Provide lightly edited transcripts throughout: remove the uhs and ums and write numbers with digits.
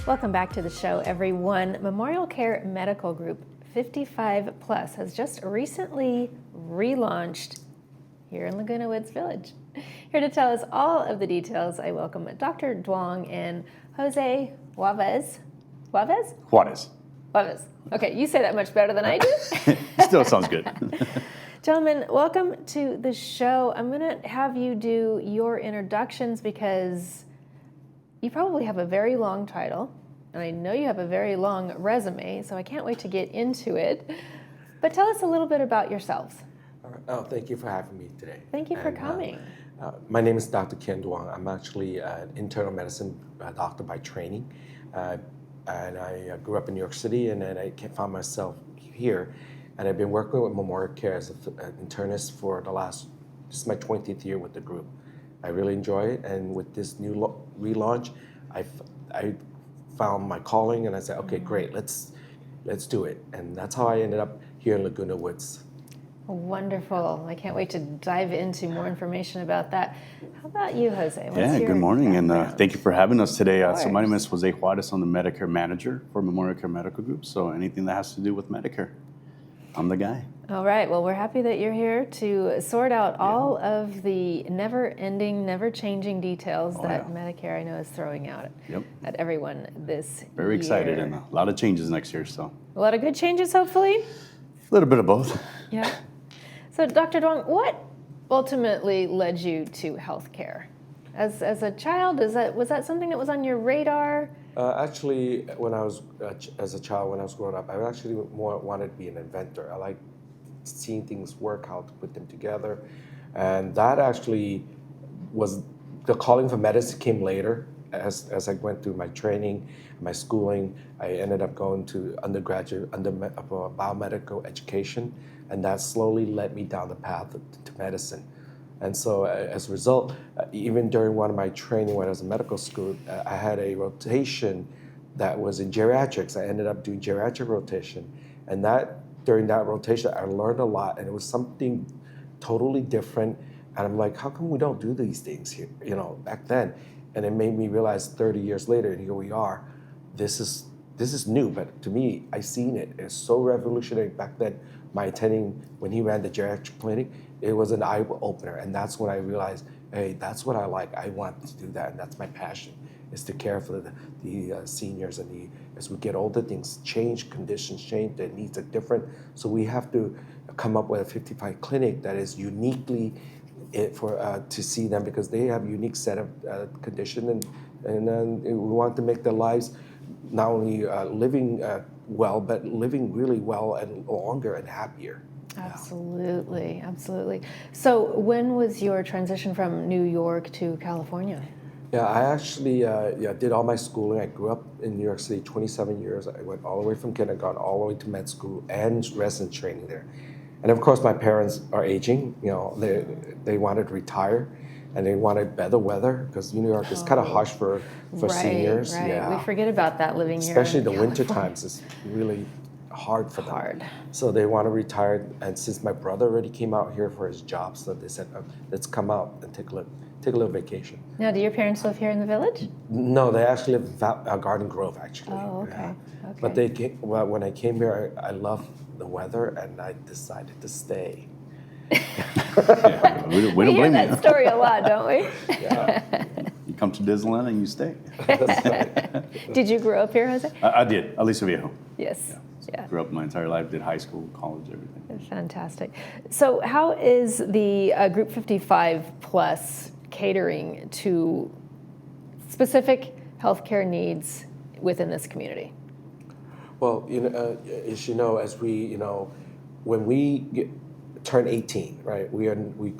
Welcome back to the show, everyone. MemorialCare Medical Group 55 Plus has just recently relaunched here in Laguna Woods Village. Here to tell us all of the details, I welcome Dr. Duong and Jose Juarez. Juarez? Juarez. Juarez. Okay, you say that much better than I do. Still sounds good. Gentlemen, welcome to the show. I'm going to have you do your introductions because you probably have a very long title, and I know you have a very long resume, so I can't wait to get into it. But tell us a little bit about yourselves. All right. Oh, thank you for having me today. Thank you for coming. My name is Dr. Ken Duong. I'm actually an internal medicine doctor by training. And I grew up in New York City, and then I found myself here. And I've been working with MemorialCare as an internist for this is my 20th year with the group. I really enjoy it, and with this new relaunch, I found my calling, and I said, okay, great, let's do it. And that's how I ended up here in Laguna Woods. Wonderful. I can't wait to dive into more information about that. How about you, Jose? Good morning, and thank you for having us today. So my name is Jose Juarez. I'm the Medicare manager for MemorialCare Medical Group, so anything that has to do with Medicare, I'm the guy. All right. Well, we're happy that you're here to sort out all of the never-ending, never-changing details that Medicare, I know, is throwing out at everyone this year. Very excited, and a lot of changes next year. So a lot of good changes, hopefully. A little bit of both. Yeah. So, Dr. Duong, what ultimately led you to healthcare? As a child, was that something that was on your radar? Actually, when I was as a child, when I was growing up, I actually more wanted to be an inventor. I like seeing things work, how to put them together, and that actually was the calling for medicine came later. As I went through my training, my schooling, I ended up going to undergraduate biomedical education, and that slowly led me down the path to medicine. And so as a result, even during one of my training when I was in medical school, I had a rotation that was in geriatrics. I ended up doing geriatric rotation. And during that rotation, I learned a lot, and it was something totally different. And I'm like, how come we don't do these things here, back then? And it made me realize 30 years later, and here we are, this is new, but to me, I seen it. It's so revolutionary back then. My attending, when he ran the geriatric clinic, it was an eye-opener, and that's when I realized, hey, that's what I like. I want to do that, and that's my passion, is to care for the seniors. And as we get older, things change, conditions change, their needs are different. So we have to come up with a 55 clinic that is uniquely to see them, because they have a unique set of condition, and we want to make their lives not only living well, but living really well and longer and happier. Absolutely, absolutely. So when was your transition from New York to California? Yeah, I actually did all my schooling. I grew up in New York City 27 years. I went all the way from kindergarten all the way to med school and resident training there. And of course, my parents are aging. They wanted to retire, and they wanted better weather, because New York is kind of harsh for seniors. Right. Yeah. We forget about that living here. Especially the winter times is really hard for them. So they want to retire, and since my brother already came out here for his job, so they said, let's come out and take a little vacation. Now, do your parents live here in the village? No, they actually live in Garden Grove, actually. Oh, okay. Yeah. Okay. But when I came here, I loved the weather, and I decided to stay. We don't We hear blame that you. story a lot, don't we? Yeah. You come to Disneyland and you stay. That's right. Did you grow up here, Jose? I did, Aliso Viejo. Yes. Yeah. Grew up my entire life, did high school, college, everything. Fantastic. So how is the Group 55 Plus catering to specific healthcare needs within this community? Well, as you know, when we turn 18, right, we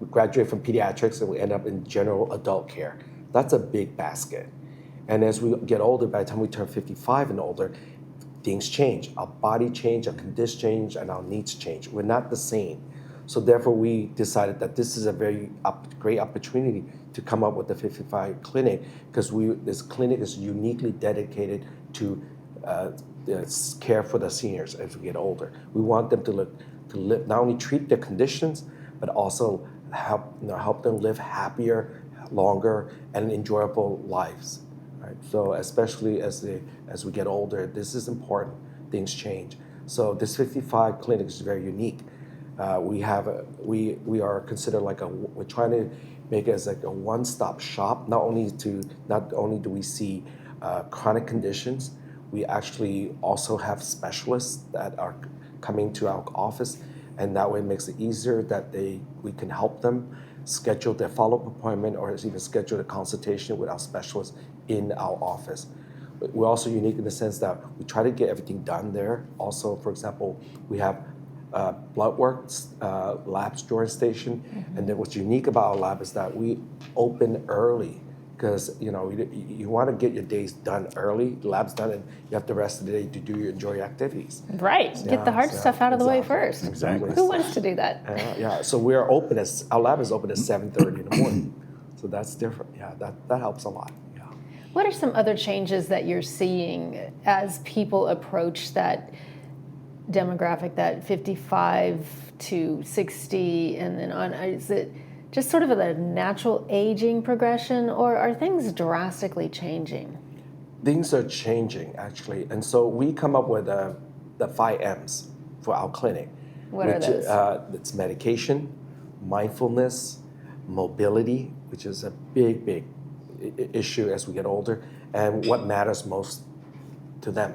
graduate from pediatrics and we end up in general adult care. That's a big basket. And as we get older, by the time we turn 55 and older, things change. Our body change, our conditions change, and our needs change. We're not the same. So therefore, we decided that this is a very great opportunity to come up with the 55 clinic, because this clinic is uniquely dedicated to care for the seniors as we get older. We want them to live, not only treat their conditions, but also help them live happier, longer, and enjoyable lives. Right? So especially as we get older, this is important. Things change. So this 55 clinic is very unique. We are considered like we're trying to make it as like a one-stop shop. Not only do we see chronic conditions, we actually also have specialists that are coming to our office, and that way it makes it easier that we can help them schedule their follow-up appointment or even schedule a consultation with our specialists in our office. But we're also unique in the sense that we try to get everything done there. Also, for example, we have blood work lab storage station, and then what's unique about our lab is that we open early because you want to get your days done early, the lab's done, and you have the rest of the day to enjoy your activities. Right. Get the hard stuff out of the way first. Exactly. Who wants to do that? Yeah. So our lab is open at 7:30 in the morning. So that's different. Yeah. That helps a lot. Yeah. What are some other changes that you're seeing as people approach that demographic, that 55 to 60 and then on? Is it just sort of a natural aging progression, or are things drastically changing? Things are changing, actually. And so we come up with the 5 M's for our clinic. What are those? It's medication, mindfulness, mobility, which is a big, big issue as we get older, and what matters most to them.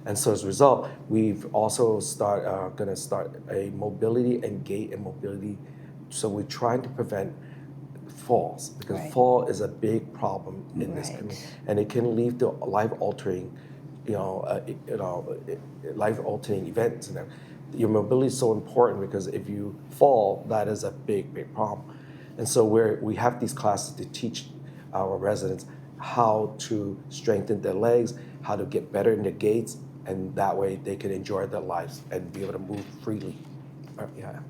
And so as a result, we've also going to start a mobility and gait and mobility. So we're trying to prevent falls, because fall is a big problem in this community, and it can lead to life-altering, life-altering events. And your mobility is so important because if you fall, that is a big, big problem. And so we have these classes to teach our residents how to strengthen their legs, how to get better in their gaits, and that way they can enjoy their lives and be able to move freely. Yeah.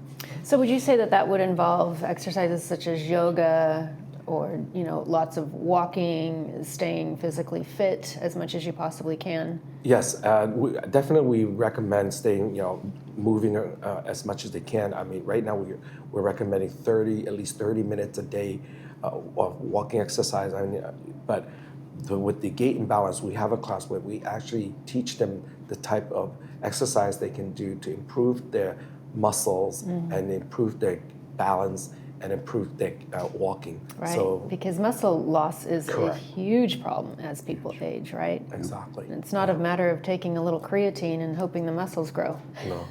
So would you say that would involve exercises such as yoga or, lots of walking, staying physically fit as much as you possibly can? Yes, we recommend staying, moving as much as they can. I mean, right now we're recommending at least 30 minutes a day of walking exercise. But with the gait and balance, we have a class where we actually teach them the type of exercise they can do to improve their muscles and improve their balance and improve their walking. Right, So, because muscle loss is Correct. a huge problem as people age, right? Exactly. And it's not a matter of taking a little creatine and hoping the muscles grow. No.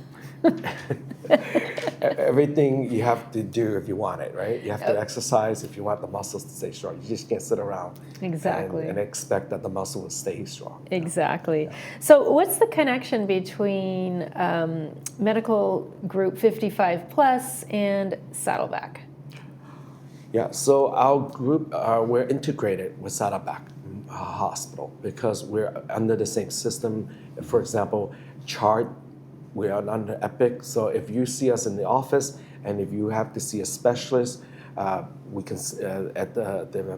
Everything you have to do if you want it, right? You have to exercise if you want the muscles to stay strong. You just can't sit around Exactly. and expect that the muscle will stay strong. Exactly. So what's the connection between medical group 55 plus and Saddleback? Yeah, so our group, we're integrated with Saddleback Hospital because we're under the same system. For example, chart, we are under Epic. So if you see us in the office and if you have to see a specialist, we can at the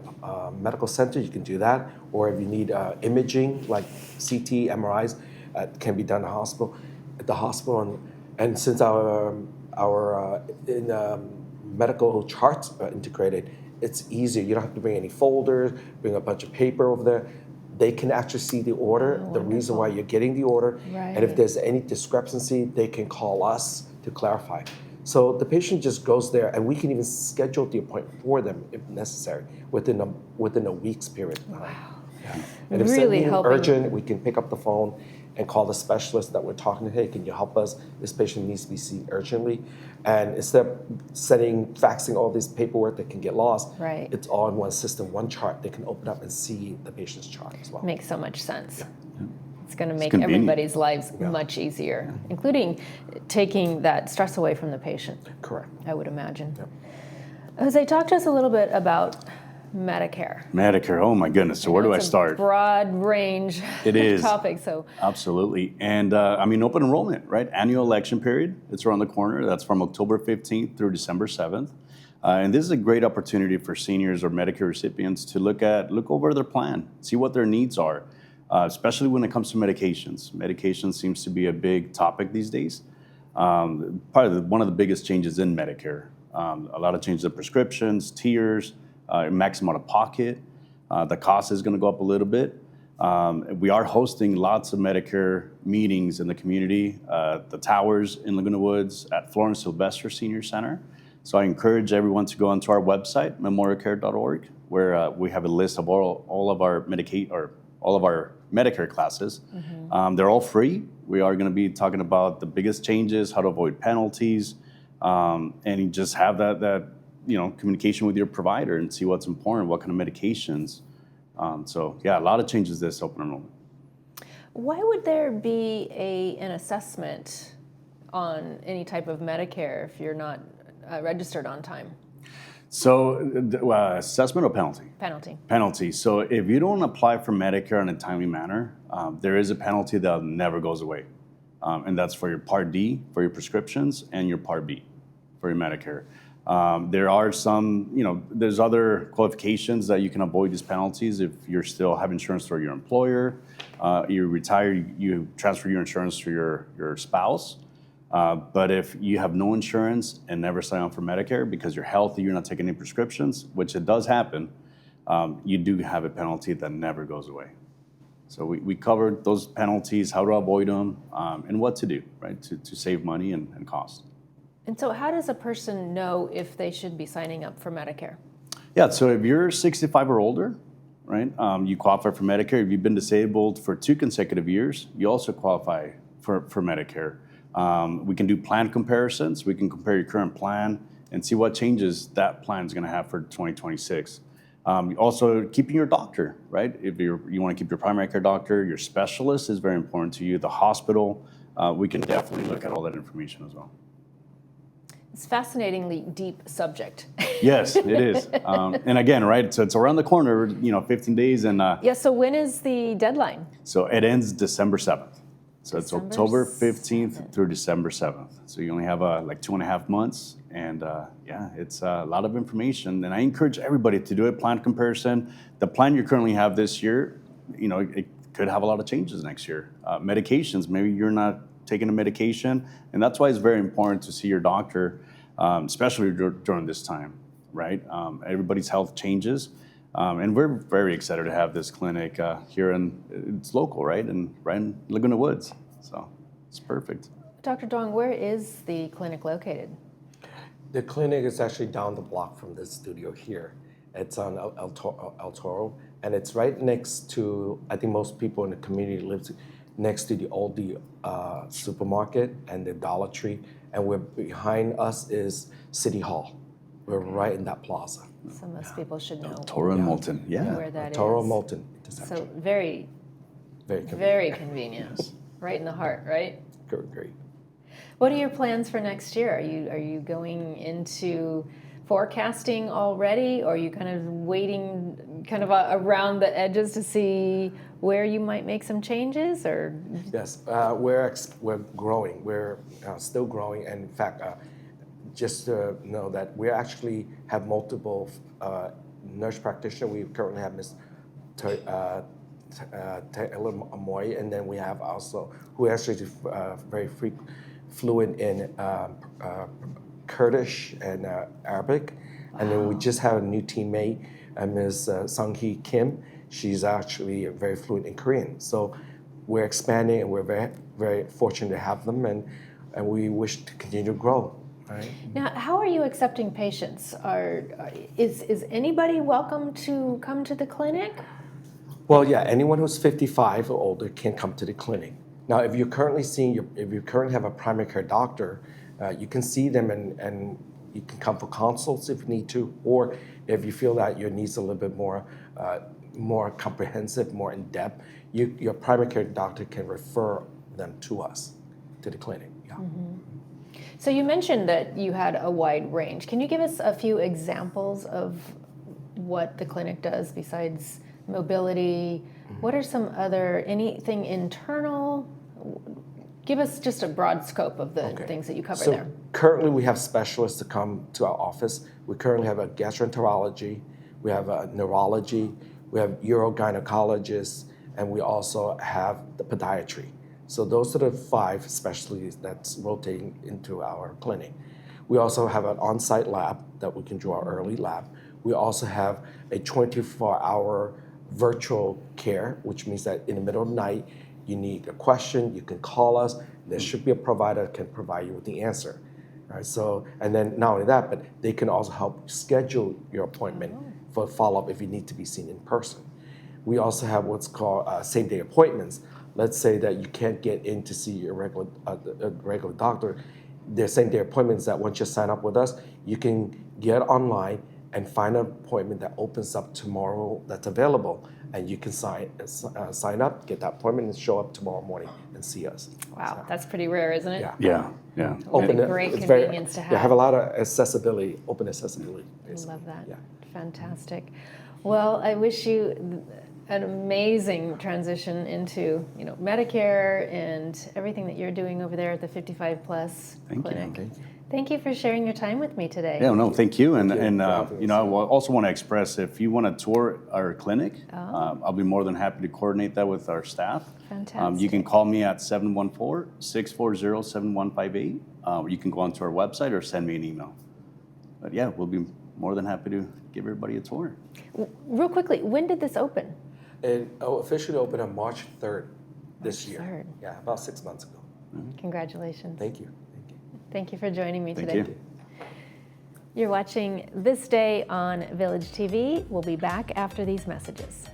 medical center, you can do that. Or if you need imaging like CT, MRIs, can be done at the hospital. And since our medical charts are integrated, it's easier. You don't have to bring any folders, bring a bunch of paper over there. They can actually see the order, the reason why you're getting the order, and if there's any discrepancy, they can call us to clarify. So the patient just goes there, and we can even schedule the appointment for them if necessary within a week's period of time. Wow. Yeah. And if Really something helping. urgent, we can pick up the phone and call the specialist that we're talking to. Hey, can you help us? This patient needs to be seen urgently. And instead of faxing all this paperwork that can get lost, it's all in one system, one chart. They can open up and see the patient's chart as well. Makes so much sense. Yeah. It's going to make convenient. everybody's lives much easier, including taking that stress away from the patient. Correct. I would imagine. Yep. Jose, talk to us a little bit about Medicare. Medicare, oh my goodness. So where do I It's a start? broad range It is. topic. So Absolutely. And open enrollment, right? Annual election period. It's around the corner. That's from October 15th through December 7th. And this is a great opportunity for seniors or Medicare recipients to look over their plan, see what their needs are, especially when it comes to medications. Medication seems to be a big topic these days. One of the biggest changes in Medicare. A lot of changes in prescriptions, tiers, maximum out of pocket. The cost is going to go up a little bit. We are hosting lots of Medicare meetings in the community, the towers in Laguna Woods, at Florence Sylvester Senior Center. So I encourage everyone to go onto our website, memorialcare.org, where we have a list of all of our Medicare classes. They're all free. We are going to be talking about the biggest changes, how to avoid penalties, and just have that communication with your provider and see what's important, what kind of medications. So yeah, a lot of changes this open enrollment. Why would there be an assessment on any type of Medicare if you're not registered on time? So assessment or penalty? Penalty. Penalty. So if you don't apply for Medicare in a timely manner, there is a penalty that never goes away. And that's for your Part D, for your prescriptions, and your Part B, for your Medicare. There are some, there's other qualifications that you can avoid these penalties if you still have insurance through your employer, you retire, you transfer your insurance to your spouse. But if you have no insurance and never sign up for Medicare because you're healthy, you're not taking any prescriptions, which it does happen, you do have a penalty that never goes away. So we covered those penalties, how to avoid them, and what to do, right, to save money and cost. And so how does a person know if they should be signing up for Medicare? Yeah, so if you're 65 or older, right, you qualify for Medicare. If you've been disabled for 2 consecutive years, you also qualify for Medicare. We can do plan comparisons. We can compare your current plan and see what changes that plan is going to have for 2026. Also, keeping your doctor, right? If you want to keep your primary care doctor, your specialist is very important to you, the hospital, we can definitely look at all that information as well. It's a fascinatingly deep subject. Yes, it is. And again, right, so it's around the corner, 15 days. And yeah, so when is the deadline? So it ends December 7th. So it's December October 15th through December 7th. So you only have like 2.5 months. And yeah, it's a lot of information. And I encourage everybody to do a plan comparison. The plan you currently have this year, it could have a lot of changes next year. Medications, maybe you're not taking a medication. And that's why it's very important to see your doctor, especially during this time, right? Everybody's health changes. And we're very excited to have this clinic here it's local, right? And right in Laguna Woods. So it's perfect. Dr. Duong, where is the clinic located? The clinic is actually down the block from this studio here. It's on El Toro, and it's right next to, I think most people in the community live next to the Aldi supermarket and the Dollar Tree, and behind us is City Hall. We're right in that plaza. So most people should know Toro and Moulton, yeah. where that is. Toro Moulton. So very convenient. Very convenient. Right in the heart, right? Great. What are your plans for next year? Are you going into forecasting already, or are you kind of waiting kind of around the edges to see where you might make some changes? Or Yes, we're growing. We're still growing, and in fact, just to know that we actually have multiple nurse practitioners. We currently have Ms. Taylor Amoy, and then we have also who actually very fluent in Kurdish and Arabic. Wow. And then we just have a new teammate, Ms. Sung-hee Kim. She's actually very fluent in Korean. So we're expanding, and we're very, very fortunate to have them, and we wish to continue to grow. Right. Now, how are you accepting patients? Is anybody welcome to come to the clinic? Well, yeah, anyone who's 55 or older can come to the clinic. Now, if you're currently if you currently have a primary care doctor, you can see them and you can come for consults if you need to, or if you feel that your needs are a little bit more comprehensive, more in depth, your primary care doctor can refer them to us, to the clinic. Yeah. Mm-hmm. So you mentioned that you had a wide range. Can you give us a few examples of what the clinic does besides mobility? Mm-hmm. What are anything internal? Give us just a broad scope of the things that you cover there. Currently we have specialists to come to our office. We currently have a gastroenterology, we have a neurology, we have urogynecologists, and we also have the podiatry. So those are the 5 specialties that's rotating into our clinic. We also have an on-site lab that we can do our early lab. We also have a 24-hour virtual care, which means that in the middle of the night, you need a question, you can call us. There should be a provider that can provide you with the answer. All right, so, and then not only that, but they can also help schedule your appointment for follow-up if you need to be seen in person. We also have what's called same-day appointments. Let's say that you can't get in to see your regular doctor. There's same-day appointments that once you sign up with us, you can get online and find an appointment that opens up tomorrow that's available, and you can sign up, get that appointment, and show up tomorrow morning and see us. Wow, So, that's pretty rare, isn't it? yeah. Yeah, yeah. What a Open- great it's convenience to Yeah, have have. a lot of accessibility, open accessibility. I Basically. love that. Yeah. Fantastic. Well, I wish you an amazing transition into, Medicare and everything that you're doing over there at the 55 plus Thank you. clinic. Thank you. Thank you for sharing your time with me today. Yeah, no, thank you. And, Thank you and for having I us. also want to express, if you want to tour our clinic, I'll be more than happy to coordinate that with our staff. Fantastic. You can call me at 714-640-7158. You can go onto our website or send me an email. But yeah, we'll be more than happy to give everybody a tour. Real quickly, when did this open? It officially opened on March 3rd this March year. 3rd. Yeah, about 6 months ago. Congratulations. Thank you. Thank you. Thank you for joining me Thank today. you. You're watching This Day on Village TV. We'll be back after these messages.